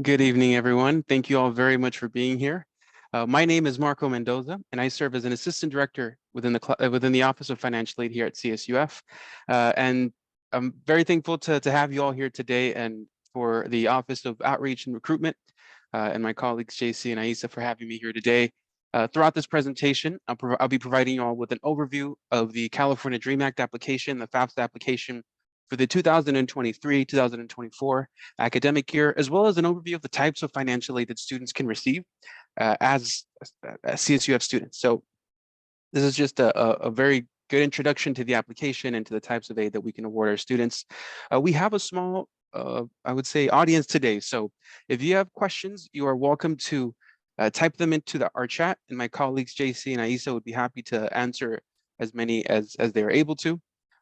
Good evening, everyone. Thank you all very much for being here. My name is Marco Mendoza, and I serve as an assistant director within the Office of Financial Aid here at CSUF. And I'm very thankful to have you all here today, and for the Office of Outreach and Recruitment, and my colleagues JC and Aisa for having me here today. Throughout this presentation, I'll be providing you all with an overview of the California DREAM Act application, the FAFSA application for the 2023-2024 academic year, as well as an overview of the types of financial aid that students can receive as CSUF students. So this is just a very good introduction to the application and to the types of aid that we can award our students. We have a small, I would say, audience today. So if you have questions, you are welcome to type them into our chat, and my colleagues JC and Aisa would be happy to answer as many as they are able to.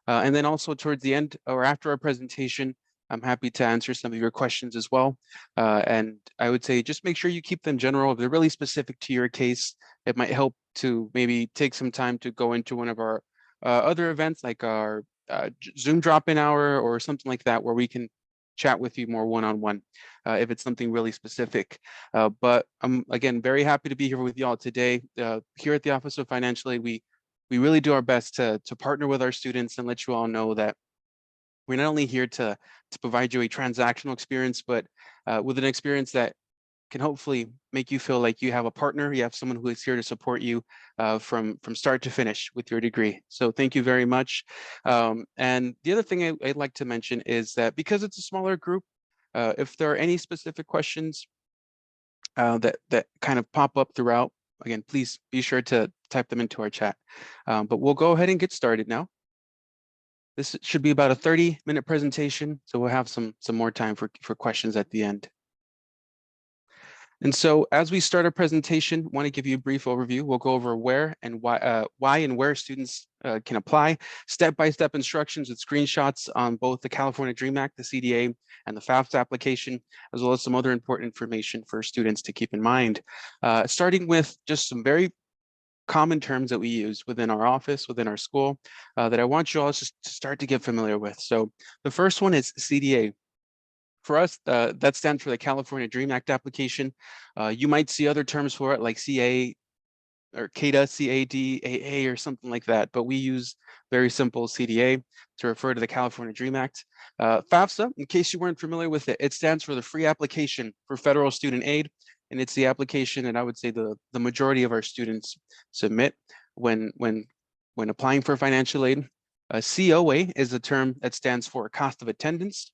And then also towards the end or after our presentation, I'm happy to answer some of your questions as well. And I would say just make sure you keep them general. If they're really specific to your case, it might help to maybe take some time to go into one of our other events, like our Zoom drop-in hour or something like that, where we can chat with you more one-on-one if it's something really specific. But I'm, again, very happy to be here with you all today. Here at the Office of Financial Aid, we really do our best to partner with our students and let you all know that we're not only here to provide you a transactional experience, but with an experience that can hopefully make you feel like you have a partner, you have someone who is here to support you from start to finish with your degree. So thank you very much. And the other thing I'd like to mention is that because it's a smaller group, if there are any specific questions that kind of pop up throughout, again, please be sure to type them into our chat. But we'll go ahead and get started now. This should be about a 30-minute presentation, so we'll have some more time for questions at the end. And so as we start our presentation, I want to give you a brief overview. We'll go over where and why and where students can apply, step-by-step instructions with screenshots on both the California DREAM Act, the CDA, and the FAFSA application, as well as some other important information for students to keep in mind. Starting with just some very common terms that we use within our office, within our school, that I want you all just to start to get familiar with. So the first one is CDA. For us, that stands for the California DREAM Act application. You might see other terms for it like CA or CADA, CAD, AA, or something like that, but we use very simple CDA to refer to the California DREAM Act. FAFSA, in case you weren't familiar with it, it stands for the Free Application for Federal Student Aid, and it's the application that I would say the majority of our students submit when applying for financial aid. COA is a term that stands for cost of attendance,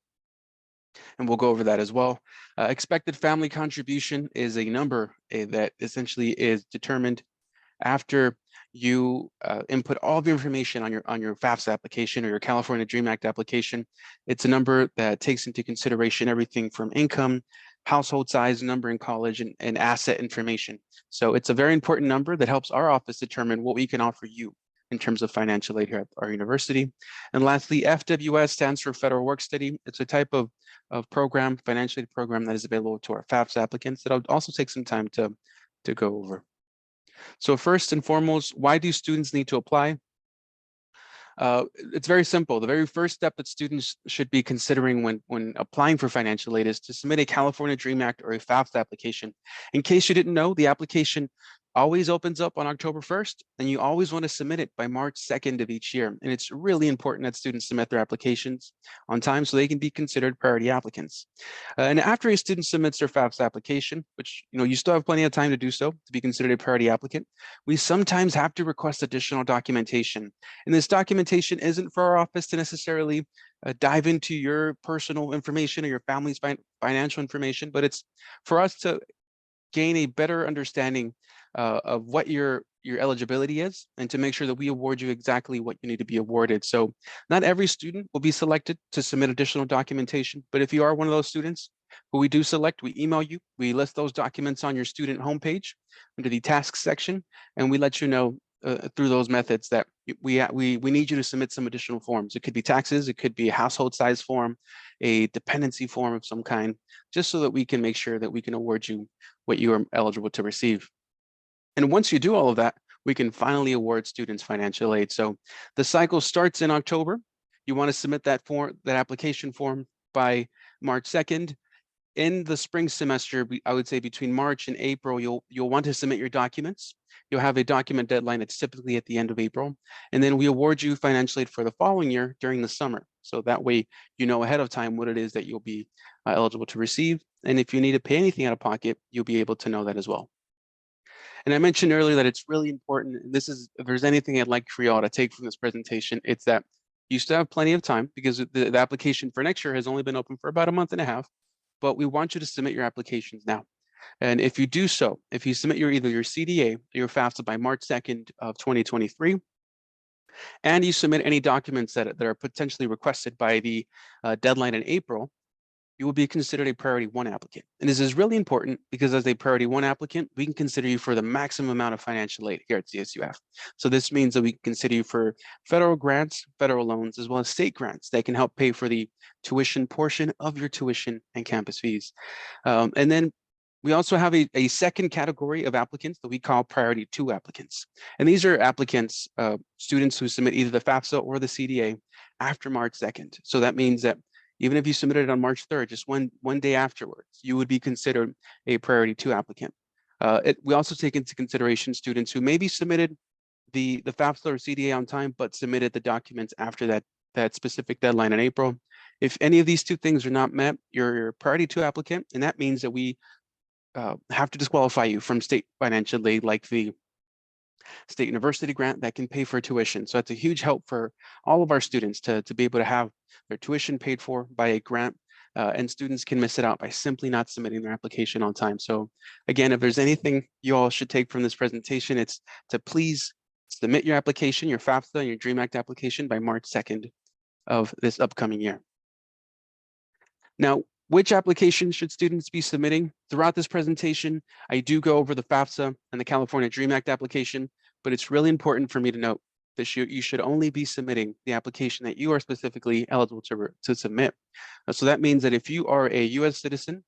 and we'll go over that as well. Expected family contribution is a number that essentially is determined after you input all the information on your FAFSA application or your California DREAM Act application. It's a number that takes into consideration everything from income, household size, number in college, and asset information. So it's a very important number that helps our office determine what we can offer you in terms of financial aid here at our university. And lastly, FWS stands for Federal Work Study. It's a type of program, financial aid program, that is available to our FAFSA applicants that I'll also take some time to go over. So first and foremost, why do students need to apply? It's very simple. The very first step that students should be considering when applying for financial aid is to submit a California DREAM Act or a FAFSA application. In case you didn't know, the application always opens up on October 1st, and you always want to submit it by March 2nd of each year. And it's really important that students submit their applications on time so they can be considered priority applicants. And after a student submits their FAFSA application, which you still have plenty of time to do so to be considered a priority applicant, we sometimes have to request additional documentation. And this documentation isn't for our office to necessarily dive into your personal information or your family's financial information, but it's for us to gain a better understanding of what your eligibility is, and to make sure that we award you exactly what you need to be awarded. So not every student will be selected to submit additional documentation, but if you are one of those students who we do select, we email you, we list those documents on your student homepage under the tasks section, and we let you know through those methods that we need you to submit some additional forms. It could be taxes, it could be a household size form, a dependency form of some kind, just so that we can make sure that we can award you what you are eligible to receive. And once you do all of that, we can finally award students financial aid. So the cycle starts in October. You want to submit that application form by March 2nd. in the spring semester, I would say between March and April, you'll want to submit your documents. You'll have a document deadline that's typically at the end of April, and then we award you financial aid for the following year during the summer. So that way, you know ahead of time what it is that you'll be eligible to receive. And if you need to pay anything out of pocket, you'll be able to know that as well. And I mentioned earlier that it's really important, and this is, if there's anything I'd like for y'all to take from this presentation, it's that you still have plenty of time because the application for next year has only been open for about a month and a half, but we want you to submit your applications now. And if you do so, if you submit either your CDA or your FAFSA by March 2nd of 2023, and you submit any documents that are potentially requested by the deadline in April, you will be considered a priority 1 applicant. And this is really important because as a priority 1 applicant, we can consider you for the maximum amount of financial aid here at CSUF. So this means that we can consider you for federal grants, federal loans, as well as state grants that can help pay for the tuition portion of your tuition and campus fees. And then we also have a second category of applicants that we call priority 2 applicants. And these are applicants, students who submit either the FAFSA or the CDA after March 2nd. So that means that even if you submitted it on March 3rd, just one day afterwards, you would be considered a priority 2 applicant. We also take into consideration students who maybe submitted the FAFSA or CDA on time, but submitted the documents after that specific deadline in April. If any of these two things are not met, you're a priority 2 applicant, and that means that we have to disqualify you from state financial aid, like the state university grant that can pay for tuition. So it's a huge help for all of our students to be able to have their tuition paid for by a grant, and students can miss it out by simply not submitting their application on time. So again, if there's anything you all should take from this presentation, it's to please submit your application, your FAFSA, your DREAM Act application by March 2nd of this upcoming year. Now, which applications should students be submitting? Throughout this presentation, I do go over the FAFSA and the California DREAM Act application, but it's really important for me to note that you should only be submitting the application that you are specifically eligible to submit. So that means that if you are a US citizen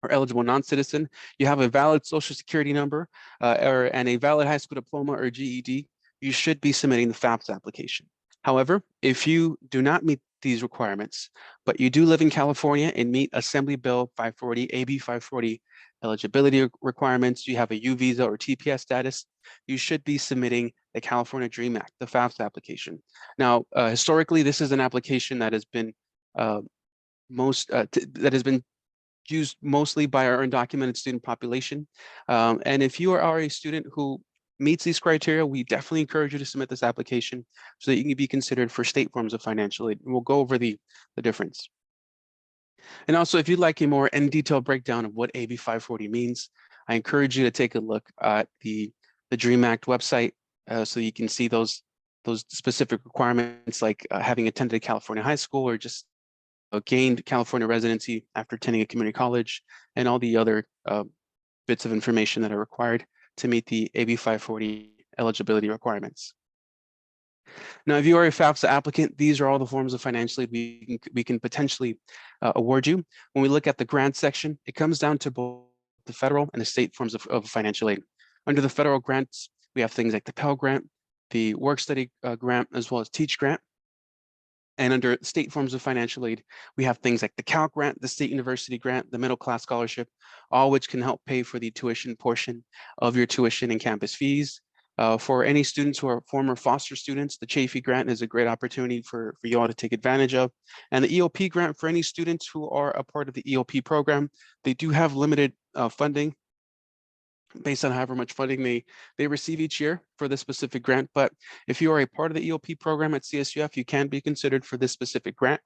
or eligible non-citizen, you have a valid social security number and a valid high school diploma or GED, you should be submitting the FAFSA application. However, if you do not meet these requirements, but you do live in California and meet Assembly Bill 540, AB 540 eligibility requirements, you have a U visa or TPS status, you should be submitting the California DREAM Act, the FAFSA application. Now, historically, this is an application that has been used mostly by our undocumented student population. And if you are a student who meets these criteria, we definitely encourage you to submit this application so that you can be considered for state forms of financial aid. And we'll go over the difference. And also, if you'd like a more in detail breakdown of what AB 540 means, I encourage you to take a look at the DREAM Act website so you can see those specific requirements, like having attended a California high school or just gained California residency after attending a community college, and all the other bits of information that are required to meet the AB 540 eligibility requirements. Now, if you are a FAFSA applicant, these are all the forms of financial aid we can potentially award you. When we look at the grant section, it comes down to both the federal and the state forms of financial aid. Under the federal grants, we have things like the Pell Grant, the Work Study Grant, as well as Teach Grant. And under state forms of financial aid, we have things like the Cal Grant, the State University Grant, the Middle Class Scholarship, all which can help pay for the tuition portion of your tuition and campus fees. For any students who are former foster students, the Chafee Grant is a great opportunity for you all to take advantage of. And the EOP Grant, for any students who are a part of the EOP program, they do have limited funding based on however much funding they receive each year for this specific grant. But if you are a part of the EOP program at CSUF, you can be considered for this specific grant.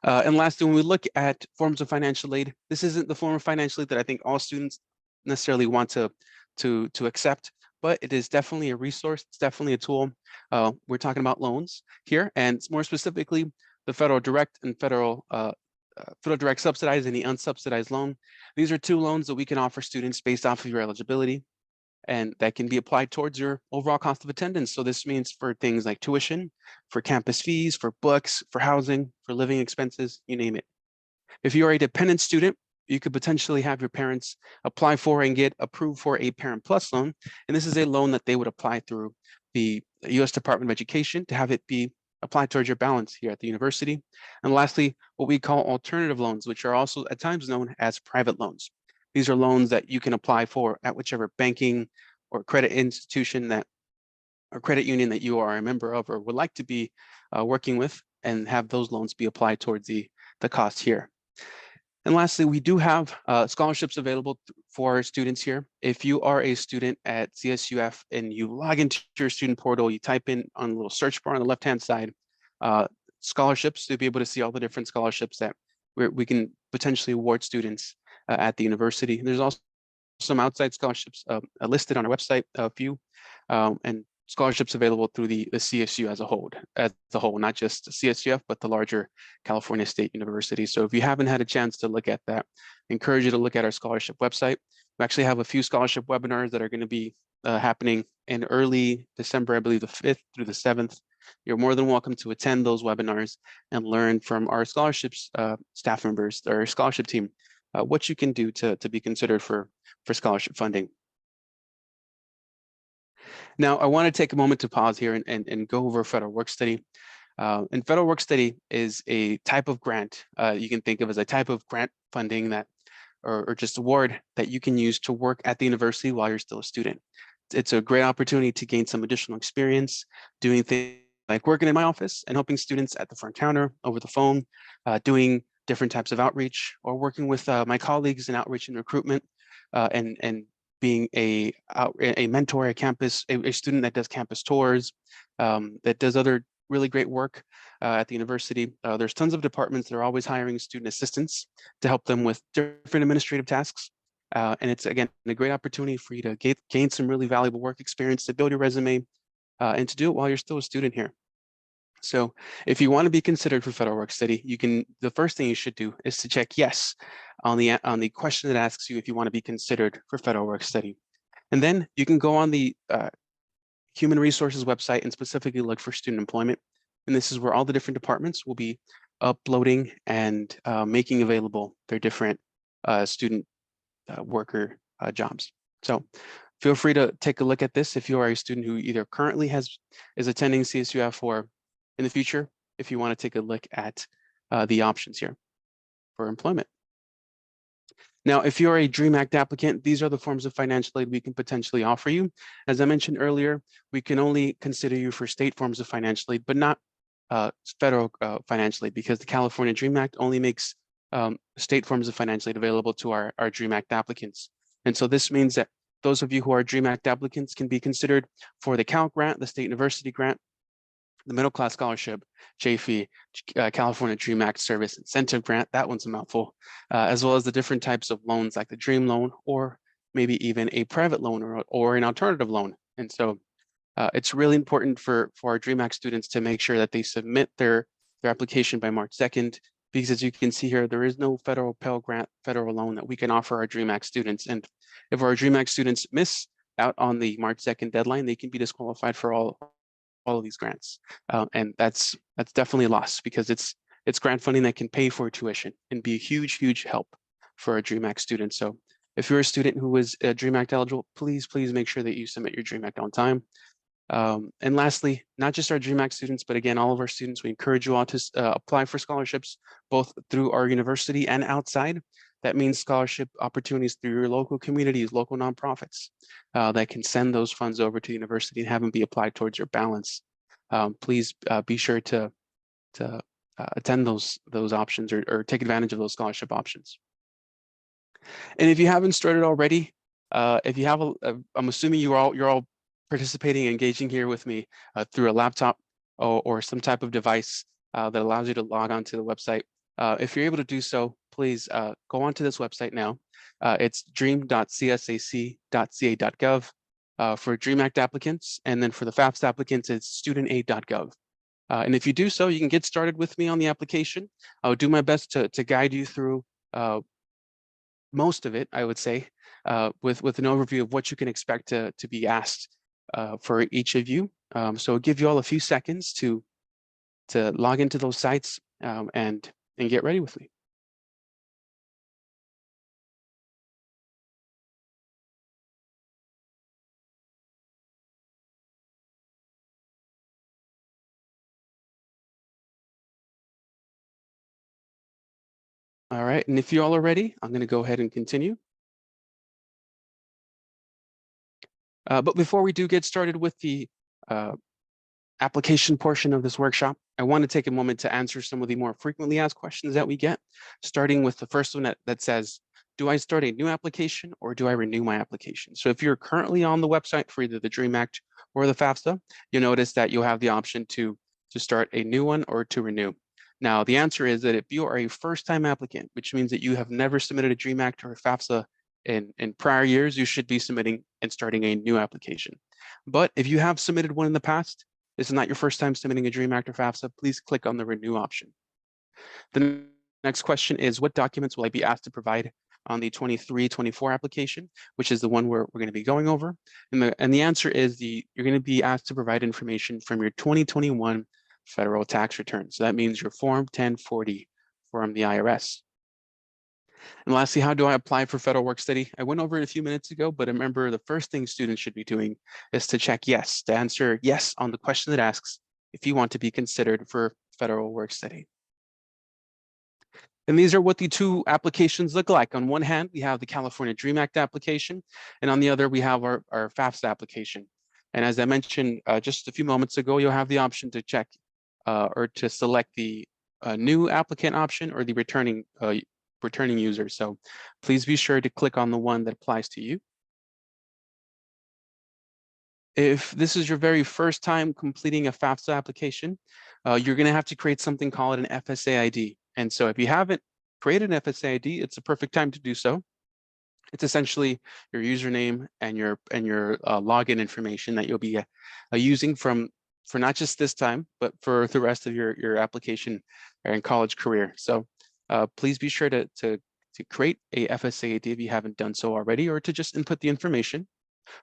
And lastly, when we look at forms of financial aid, this isn't the form of financial aid that I think all students necessarily want to accept, but it is definitely a resource. It's definitely a tool. We're talking about loans here, and more specifically, the federal direct and federal direct subsidized and the unsubsidized loan. These are two loans that we can offer students based off of your eligibility, and that can be applied towards your overall cost of attendance. So this means for things like tuition, for campus fees, for books, for housing, for living expenses, you name it. If you are a dependent student, you could potentially have your parents apply for and get approved for a Parent Plus loan. And this is a loan that they would apply through the U.S. Department of Education to have it be apply towards your balance here at the university. And lastly, what we call alternative loans, which are also at times known as private loans. These are loans that you can apply for at whichever banking or credit institution that or credit union that you are a member of or would like to be working with, and have those loans be applied towards the cost here. And lastly, we do have scholarships available for our students here. If you are a student at CSUF and you log into your student portal, you type in on the little search bar on the left-hand side, scholarships, to be able to see all the different scholarships that we can potentially award students at the university. There's also some outside scholarships listed on our website, a few, and scholarships available through the CSU as a whole, not just CSUF, but the larger California State University. So if you haven't had a chance to look at that, I encourage you to look at our scholarship website. We actually have a few scholarship webinars that are going to be happening in early December, I believe the 5th through the 7th. You're more than welcome to attend those webinars and learn from our scholarships staff members, or scholarship team, what you can do to be considered for scholarship funding. Now, I want to take a moment to pause here and go over federal work study. And federal work study is a type of grant you can think of as a type of grant funding that, or just award that you can use to work at the university while you're still a student. It's a great opportunity to gain some additional experience doing things like working in my office and helping students at the front counter, over the phone, doing different types of outreach, or working with my colleagues in outreach and recruitment, and being a mentor, a student that does campus tours, that does other really great work at the university. There's tons of departments that are always hiring student assistants to help them with different administrative tasks. And it's, again, a great opportunity for you to gain some really valuable work experience, to build your resume, and to do it while you're still a student here. So if you want to be considered for federal work study, the first thing you should do is to check yes on the question that asks you if you want to be considered for federal work study. And then you can go on the Human Resources website and specifically look for student employment. And this is where all the different departments will be uploading and making available their different student worker jobs. So feel free to take a look at this if you are a student who either currently is attending CSUF, or in the future, if you want to take a look at the options here for employment. Now, if you're a DREAM Act applicant, these are the forms of financial aid we can potentially offer you. As I mentioned earlier, we can only consider you for state forms of financial aid, but not federal financial aid, because the California DREAM Act only makes state forms of financial aid available to our DREAM Act applicants. And so this means that those of you who are DREAM Act applicants can be considered for the Cal Grant, the State University Grant, the Middle Class Scholarship, JFE, California DREAM Act Service Incentive Grant, that one's a mouthful, as well as the different types of loans like the DREAM loan, or maybe even a private loan or an alternative loan. And so it's really important for our DREAM Act students to make sure that they submit their application by March 2nd, because as you can see here, there is no federal Pell Grant, federal loan that we can offer our DREAM Act students. And if our DREAM Act students miss out on the March 2nd deadline, they can be disqualified for all of these grants. And that's definitely a loss, because it's grant funding that can pay for tuition and be a huge help for a DREAM Act student. So if you're a student who is DREAM Act eligible, please make sure that you submit your DREAM Act on time. And lastly, not just our DREAM Act students, but again, all of our students, we encourage you all to apply for scholarships, both through our university and outside. That means scholarship opportunities through your local communities, local nonprofits that can send those funds over to the university and have them be applied towards your balance. Please be sure to attend those options, or take advantage of those scholarship options. And if you haven't started already, if you have I'm assuming you're all participating and engaging here with me through a laptop or some type of device that allows you to log on to the website. If you're able to do so, please go onto this website now. It's dream.csac.ca.gov for DREAM Act applicants, and then for the FAFSA applicants, it's studentaid.gov. And if you do so, you can get started with me on the application. I'll do my best to guide you through most of it, I would say, with an overview of what you can expect to be asked for each of you. So I'll give you all a few seconds to log into those sites and get ready with me. All right, and if you all are ready, I'm going to go ahead and continue. But before we do get started with the application portion of this workshop, I want to take a moment to answer some of the more frequently asked questions that we get, starting with the first one that says, do I start a new application or do I renew my application? So if you're currently on the website for either the DREAM Act or the FAFSA, you'll notice that you'll have the option to start a new one or to renew. Now, the answer is that if you are a first-time applicant, which means that you have never submitted a DREAM Act or a FAFSA in prior years, you should be submitting and starting a new application. But if you have submitted one in the past, this is not your first time submitting a DREAM Act or FAFSA, please click on the renew option. The next question is, what documents will I be asked to provide on the 23-24 application, which is the one we're going to be going over? And the answer is you're going to be asked to provide information from your 2021 federal tax return. So that means your Form 1040 from the IRS. And lastly, how do I apply for federal work study? I went over it a few minutes ago, but remember the first thing students should be doing is to check yes, to answer yes on the question that asks if you want to be considered for federal work study. And these are what the two applications look like. On one hand, we have the California DREAM Act application, and on the other, we have our FAFSA application. And as I mentioned just a few moments ago, you'll have the option to check or to select the new applicant option or the returning user. So please be sure to click on the one that applies to you. If this is your very first time completing a FAFSA application, you're going to have to create something called an FSA ID. And so if you haven't created an FSA ID, it's a perfect time to do so. It's essentially your username and your login information that you'll be using for not just this time, but for the rest of your application and college career. So please be sure to create a FSA ID if you haven't done so already, or to just input the information.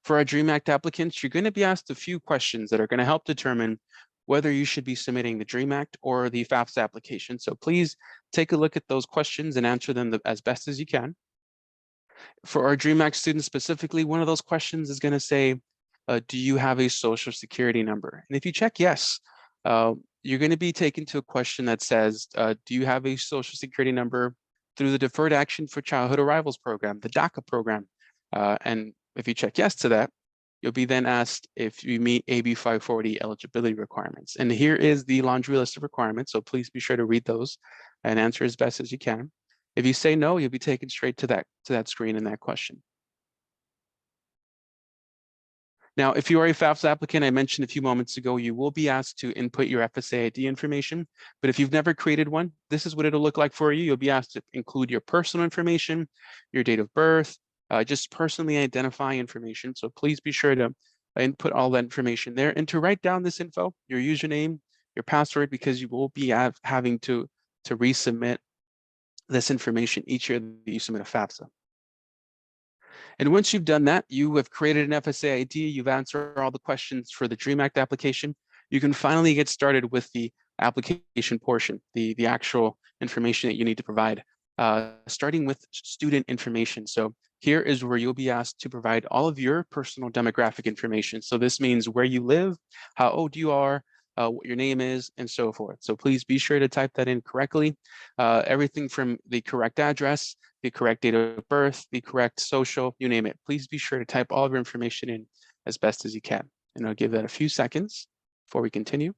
For our DREAM Act applicants, you're going to be asked a few questions that are going to help determine whether you should be submitting the DREAM Act or the FAFSA application. So please take a look at those questions and answer them as best as you can. For our DREAM Act students specifically, one of those questions is going to say, do you have a social security number? And if you check yes, you're going to be taken to a question that says, do you have a social security number through the Deferred Action for Childhood Arrivals program, the DACA program? And if you check yes to that, you'll be then asked if you meet AB 540 eligibility requirements. And here is the laundry list of requirements, so please be sure to read those and answer as best as you can. If you say no, you'll be taken straight to that screen in that question. Now, if you are a FAFSA applicant, I mentioned a few moments ago, you will be asked to input your FSA ID information. But if you've never created one, this is what it'll look like for you. You'll be asked to include your personal information, your date of birth, just personally identifying information. So please be sure to input all that information there and to write down this info, your username, your password, because you will be having to resubmit this information each year that you submit a FAFSA. And once you've done that, you have created an FSA ID, you've answered all the questions for the DREAM Act application, you can finally get started with the application portion, the actual information that you need to provide, starting with student information. So here is where you'll be asked to provide all of your personal demographic information. So this means where you live, how old you are, what your name is, and so forth. So please be sure to type that in correctly. Everything from the correct address, the correct date of birth, the correct social, you name it. Please be sure to type all of your information in as best as you can. And I'll give that a few seconds before we continue.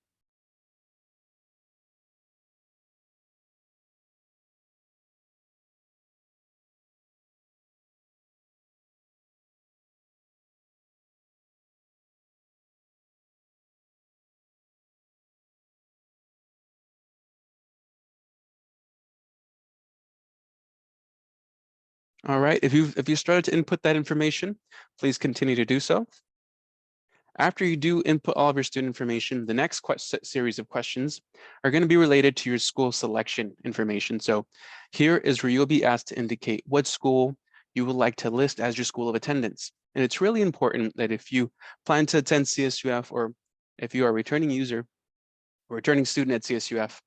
All right, if you started to input that information, please continue to do so. After you do input all of your student information, the next series of questions are going to be related to your school selection information. So here is where you'll be asked to indicate what school you would like to list as your school of attendance. And it's really important that if you plan to attend CSUF, or if you are a returning user or returning student at CSUF,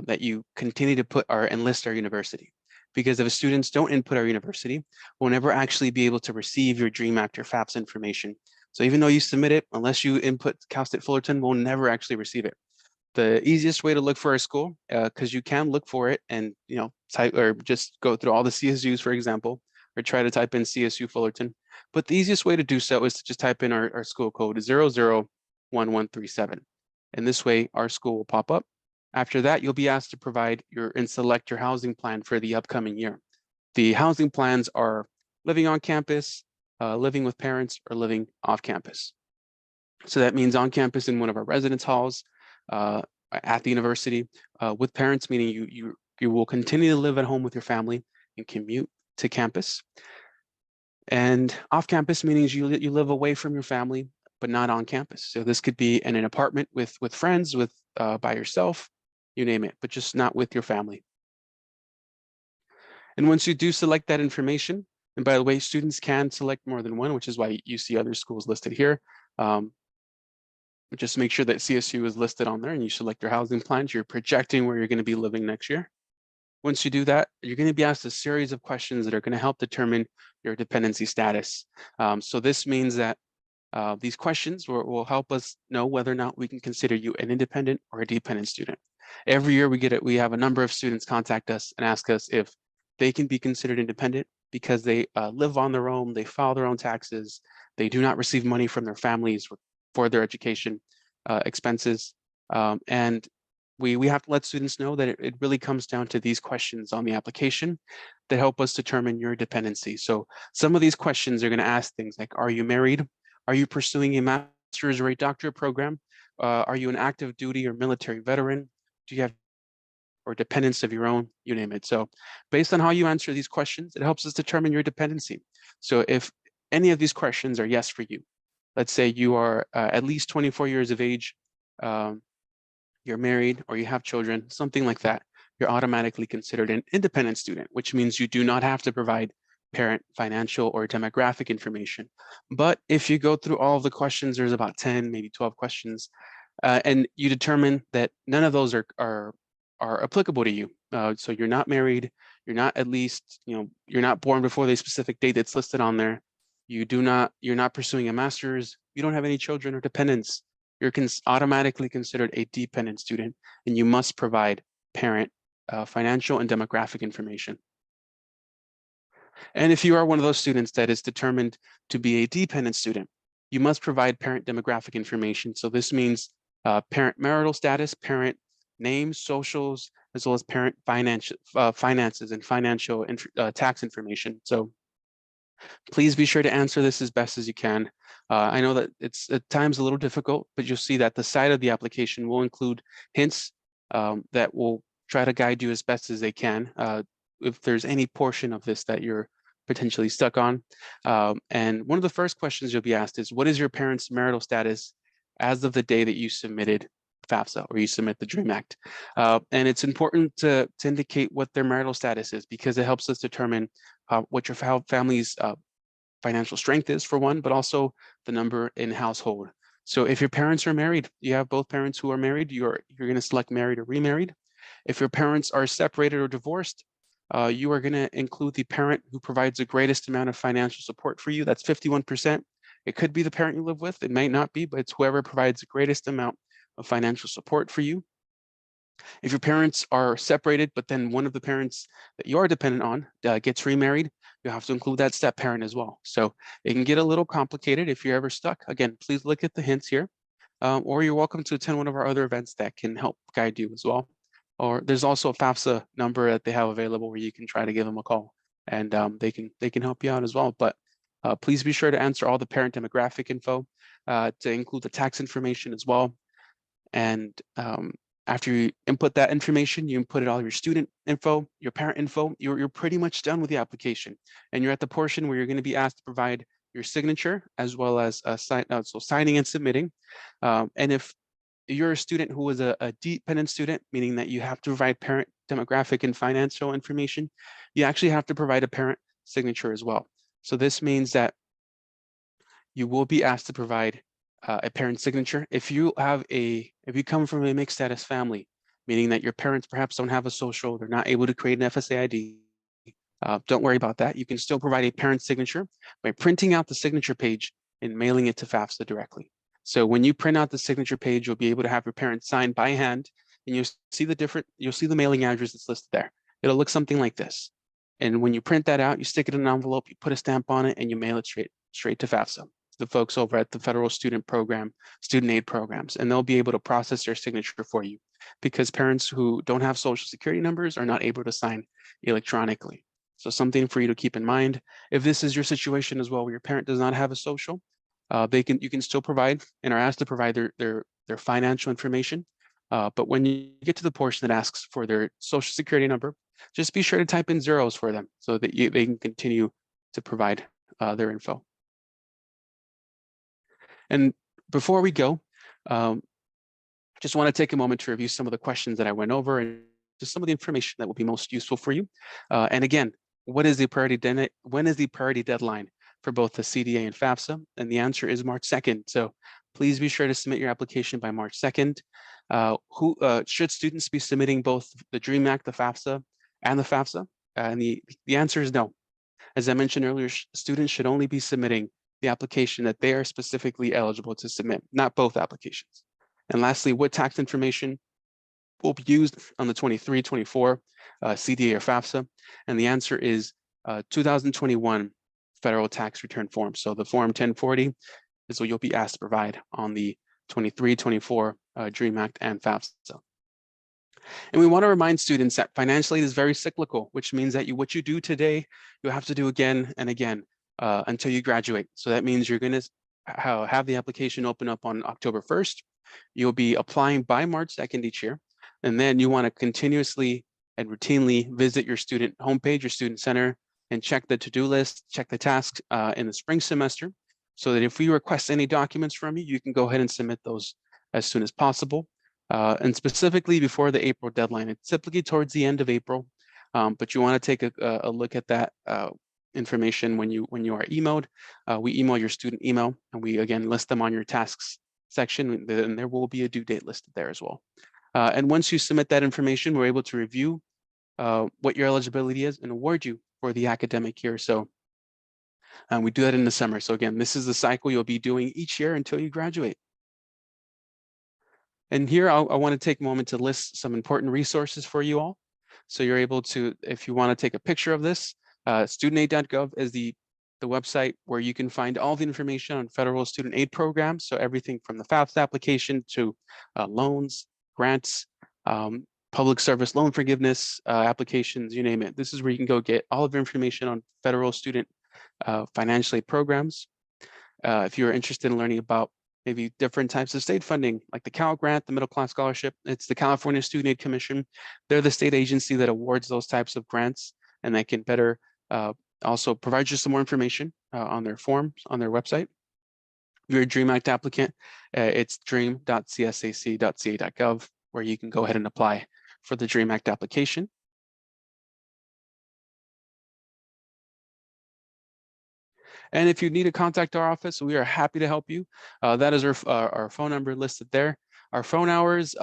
that you continue to put and list our university. Because if students don't input our university, we'll never actually be able to receive your DREAM Act or FAFSA information. So even though you submit it, unless you input Cal State Fullerton, we'll never actually receive it. The easiest way to look for a school, because you can look for it and type or just go through all the CSUs, for example, or try to type in CSU Fullerton. But the easiest way to do so is to just type in our school code 001137. And this way our school will pop up. After that, you'll be asked to provide and select your housing plan for the upcoming year. The housing plans are living on campus, living with parents, or living off campus. So that means on campus in one of our residence halls, at the university, with parents, meaning you will continue to live at home with your family and commute to campus. And off campus means you live away from your family, but not on campus. So this could be in an apartment with friends, by yourself, you name it, but just not with your family. And once you do select that information, and by the way, students can select more than one, which is why you see other schools listed here. Just make sure that CSU is listed on there and you select your housing plans. You're projecting where you're going to be living next year. Once you do that, you're going to be asked a series of questions that are going to help determine your dependency status. So this means that these questions will help us know whether or not we can consider you an independent or a dependent student. Every year we have a number of students contact us and ask us if they can be considered independent because they live on their own, they file their own taxes, they do not receive money from their families for their education expenses. And we have to let students know that it really comes down to these questions on the application that help us determine your dependency. So some of these questions are going to ask things like, are you married? Are you pursuing a master's or a doctorate program? Are you an active duty or military veteran? Do you have or dependents of your own? You name it. So based on how you answer these questions, it helps us determine your dependency. So if any of these questions are yes for you, let's say you are at least 24 years of age, you're married or you have children, something like that, you're automatically considered an independent student, which means you do not have to provide parent financial or demographic information. But if you go through all of the questions, there's about 10, maybe 12 questions, and you determine that none of those are applicable to you. So you're not married, you're not at least, you're not born before the specific date that's listed on there. You're not pursuing a master's, you don't have any children or dependents, you're automatically considered a dependent student, and you must provide parent financial and demographic information. And if you are one of those students that is determined to be a dependent student, you must provide parent demographic information. So this means parent marital status, parent names, socials, as well as parent finances and financial tax information. So please be sure to answer this as best as you can. I know that it's at times a little difficult, but you'll see that the side of the application will include hints that will try to guide you as best as they can if there's any portion of this that you're potentially stuck on. And one of the first questions you'll be asked is, what is your parents' marital status as of the day that you submitted FAFSA or you submit the DREAM Act? And it's important to indicate what their marital status is, because it helps us determine what your family's financial strength is, for one, but also the number in household. So if your parents are married, you have both parents who are married, you're going to select married or remarried. If your parents are separated or divorced, you are going to include the parent who provides the greatest amount of financial support for you. That's 51%. It could be the parent you live with. It might not be, but it's whoever provides the greatest amount of financial support for you. If your parents are separated, but then one of the parents that you are dependent on gets remarried, you have to include that step parent as well. So it can get a little complicated if you're ever stuck. Again, please look at the hints here, or you're welcome to attend one of our other events that can help guide you as well. Or there's also a FAFSA number that they have available where you can try to give them a call, and they can help you out as well. But please be sure to answer all the parent demographic info, to include the tax information as well. And after you input that information, you input all your student info, your parent info, you're pretty much done with the application. And you're at the portion where you're going to be asked to provide your signature as well as signing and submitting. And if you're a student who is a dependent student, meaning that you have to provide parent demographic and financial information, you actually have to provide a parent signature as well. So this means that you will be asked to provide a parent signature. If you come from a mixed status family, meaning that your parents perhaps don't have a social, they're not able to create an FSA ID, don't worry about that. You can still provide a parent signature by printing out the signature page and mailing it to FAFSA directly. So when you print out the signature page, you'll be able to have your parents sign by hand, and you'll see the mailing address that's listed there. It'll look something like this. And when you print that out, you stick it in an envelope, you put a stamp on it, and you mail it straight to FAFSA, the folks over at the Federal Student Aid Programs, and they'll be able to process your signature for you, because parents who don't have Social Security numbers are not able to sign electronically. So something for you to keep in mind. If this is your situation as well, where your parent does not have a social, you can still provide and are asked to provide their financial information. But when you get to the portion that asks for their Social Security number, just be sure to type in zeros for them so that they can continue to provide their info. And before we go, just want to take a moment to review some of the questions that I went over and just some of the information that will be most useful for you. And again, when is the priority deadline for both the CDA and FAFSA? And the answer is March 2nd. So please be sure to submit your application by March 2nd. Should students be submitting both the DREAM Act, the FAFSA, and the FAFSA? And the answer is no. As I mentioned earlier, students should only be submitting the application that they are specifically eligible to submit, not both applications. And lastly, what tax information will be used on the 23-24 CDA or FAFSA? And the answer is 2021 federal tax return form. So the form 1040 is what you'll be asked to provide on the 23-24 DREAM Act and FAFSA. And we want to remind students that financial aid is very cyclical, which means that what you do today, you'll have to do again and again until you graduate. So that means you're going to have the application open up on October 1st. You'll be applying by March 2nd each year. And then you want to continuously and routinely visit your student homepage, your student center, and check the to-do list, check the tasks in the spring semester, so that if we request any documents from you, you can go ahead and submit those as soon as possible. And specifically before the April deadline. It's typically towards the end of April, but you want to take a look at that information when you are emailed. We email your student email, and we again list them on your tasks section, and there will be a due date listed there as well. And once you submit that information, we're able to review what your eligibility is and award you for the academic year. So we do that in the summer. So again, this is the cycle you'll be doing each year until you graduate. And here I want to take a moment to list some important resources for you all. So you're able to, if you want to take a picture of this, studentaid.gov is the website where you can find all the information on federal student aid programs. So everything from the FAFSA application to loans, grants, public service loan forgiveness applications, you name it. This is where you can go get all of the information on federal student financial aid programs. If you're interested in learning about maybe different types of state funding, like the Cal Grant, the Middle Class Scholarship, it's the California Student Aid Commission. They're the state agency that awards those types of grants, and they can better also provide you some more information on their forms, on their website. If you're a DREAM Act applicant, it's dream.csac.ca.gov, where you can go ahead and apply for the DREAM Act application. And if you need to contact our office, we are happy to help you. That is our phone number listed there. Our phone hours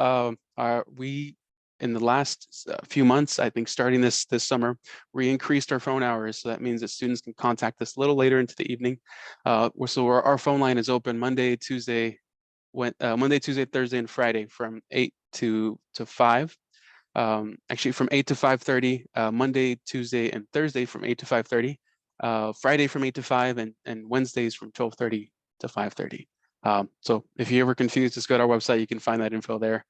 in the last few months, I think starting this summer, we increased our phone hours. So that means that students can contact us a little later into the evening. So our phone line is open Monday, Tuesday, Thursday, and Friday from 8 to 5. Actually from 8 to 5:30, Monday, Tuesday, and Thursday from 8 to 5:30. Friday from 8 to 5, and Wednesdays from 12:30 to 5:30. So if you're ever confused, just go to our website. You can find that info there.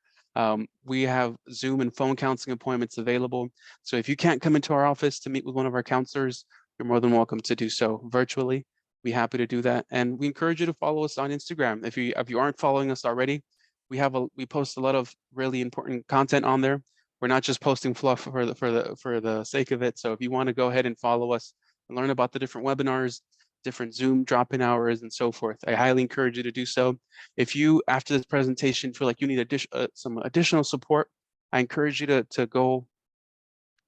We have Zoom and phone counseling appointments available. So if you can't come into our office to meet with one of our counselors, you're more than welcome to do so virtually. We're happy to do that. And we encourage you to follow us on Instagram. If you aren't following us already, we post a lot of really important content on there. We're not just posting fluff for the sake of it. So if you want to go ahead and follow us and learn about the different webinars, different Zoom drop-in hours, and so forth, I highly encourage you to do so. If you, after this presentation, feel like you need some additional support, I encourage you to go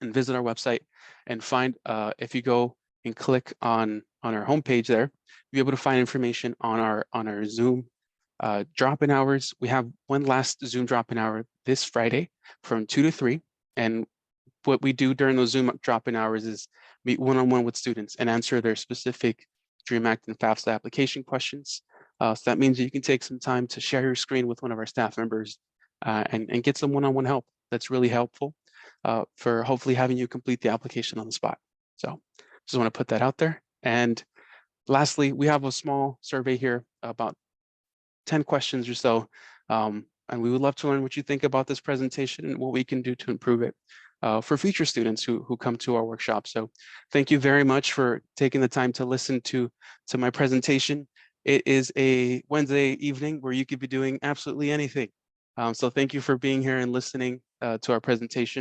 and visit our website and find, if you go and click on our homepage there, you'll be able to find information on our Zoom drop-in hours. We have one last Zoom drop-in hour this Friday from 2 to 3, and what we do during those Zoom drop-in hours is meet one-on-one with students and answer their specific DREAM Act and FAFSA application questions. So that means you can take some time to share your screen with one of our staff members and get some one-on-one help. That's really helpful for hopefully having you complete the application on the spot. So just want to put that out there. And lastly, we have a small survey here, about 10 questions or so. And we would love to learn what you think about this presentation and what we can do to improve it for future students who come to our workshop. So thank you very much for taking the time to listen to my presentation. It is a Wednesday evening where you could be doing absolutely anything. So thank you for being here and listening to our presentation.